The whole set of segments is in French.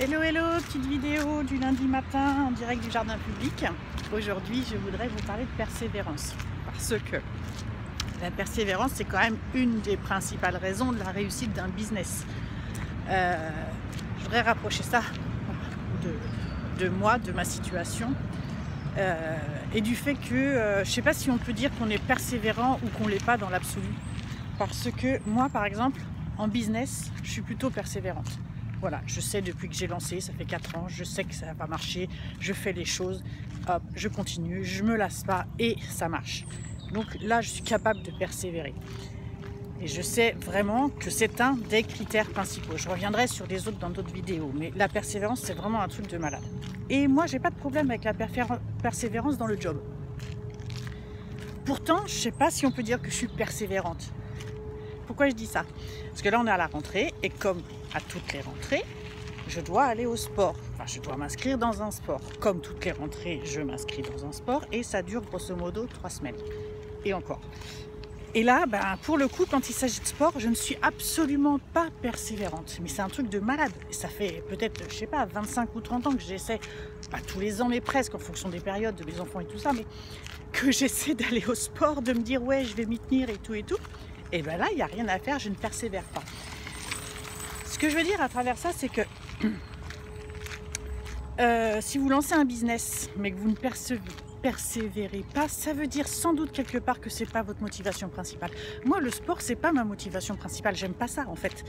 Hello, hello, petite vidéo du lundi matin en direct du jardin public. Aujourd'hui, je voudrais vous parler de persévérance. Parce que la persévérance, c'est quand même une des principales raisons de la réussite d'un business. Je voudrais rapprocher ça de moi, de ma situation. Et du fait que, je ne sais pas si on peut dire qu'on est persévérant ou qu'on ne l'est pas dans l'absolu. Parce que moi, par exemple, en business, je suis plutôt persévérante. Voilà, je sais depuis que j'ai lancé, ça fait 4 ans, je sais que ça va marcher, je fais les choses, hop, je continue, je me lasse pas et ça marche. Donc là, je suis capable de persévérer. Et je sais vraiment que c'est un des critères principaux. Je reviendrai sur les autres dans d'autres vidéos, mais la persévérance, c'est vraiment un truc de malade. Et moi, j'ai pas de problème avec la persévérance dans le job. Pourtant, je sais pas si on peut dire que je suis persévérante. Pourquoi je dis ça? Parce que là, on est à la rentrée et comme à toutes les rentrées, je dois aller au sport. Enfin, je dois m'inscrire dans un sport. Comme toutes les rentrées, je m'inscris dans un sport et ça dure grosso modo 3 semaines. Et encore. Et là, pour le coup, quand il s'agit de sport, je ne suis absolument pas persévérante. Mais c'est un truc de malade. Et ça fait peut-être, je sais pas, 25 ou 30 ans que j'essaie, pas tous les ans, mais presque, en fonction des périodes, de mes enfants et tout ça, mais que j'essaie d'aller au sport, de me dire, ouais, je vais m'y tenir et tout et tout. Et bien là, il n'y a rien à faire, je ne persévère pas. Ce que je veux dire à travers ça, c'est que si vous lancez un business, mais que vous ne persévérez pas, ça veut dire sans doute quelque part que c'est pas votre motivation principale. Moi, le sport, c'est pas ma motivation principale. J'aime pas ça, en fait.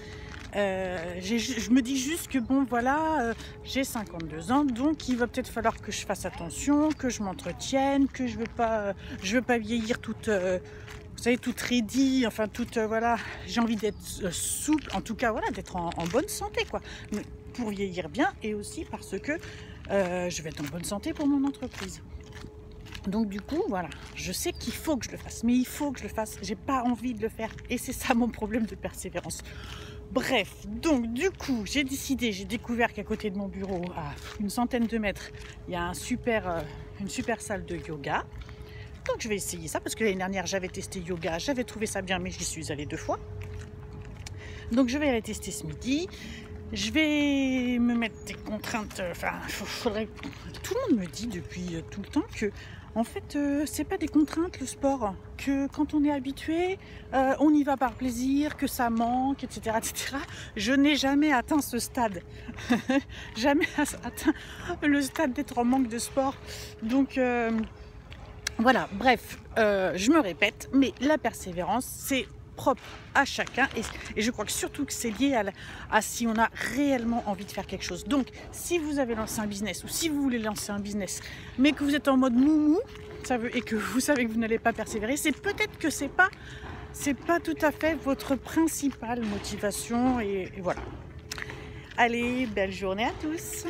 Je me dis juste que bon, voilà, j'ai 52 ans, donc il va peut-être falloir que je fasse attention, que je m'entretienne, que je veux pas vieillir toute... vous savez, toute ready, enfin toute, voilà, j'ai envie d'être souple, en tout cas, voilà, d'être en bonne santé, quoi. Mais pour vieillir bien et aussi parce que je vais être en bonne santé pour mon entreprise. Donc du coup, voilà, je sais qu'il faut que je le fasse, mais il faut que je le fasse, j'ai pas envie de le faire et c'est ça mon problème de persévérance. Bref, donc du coup, j'ai découvert qu'à côté de mon bureau, à une centaine de mètres, il y a une super salle de yoga. Donc je vais essayer ça parce que l'année dernière j'avais testé yoga, j'avais trouvé ça bien mais j'y suis allée 2 fois. Donc je vais aller tester ce midi. Je vais me mettre des contraintes, faudrait... Tout le monde me dit depuis tout le temps que en fait c'est pas des contraintes le sport, que quand on est habitué, on y va par plaisir, que ça manque, etc. etc. Je n'ai jamais atteint ce stade. Jamais atteint le stade d'être en manque de sport. Donc voilà, bref, je me répète, mais la persévérance, c'est propre à chacun et je crois que surtout que c'est lié à si on a réellement envie de faire quelque chose. Donc, si vous avez lancé un business ou si vous voulez lancer un business, mais que vous êtes en mode moumou, et que vous savez que vous n'allez pas persévérer, c'est peut-être que c'est pas tout à fait votre principale motivation et voilà. Allez, belle journée à tous!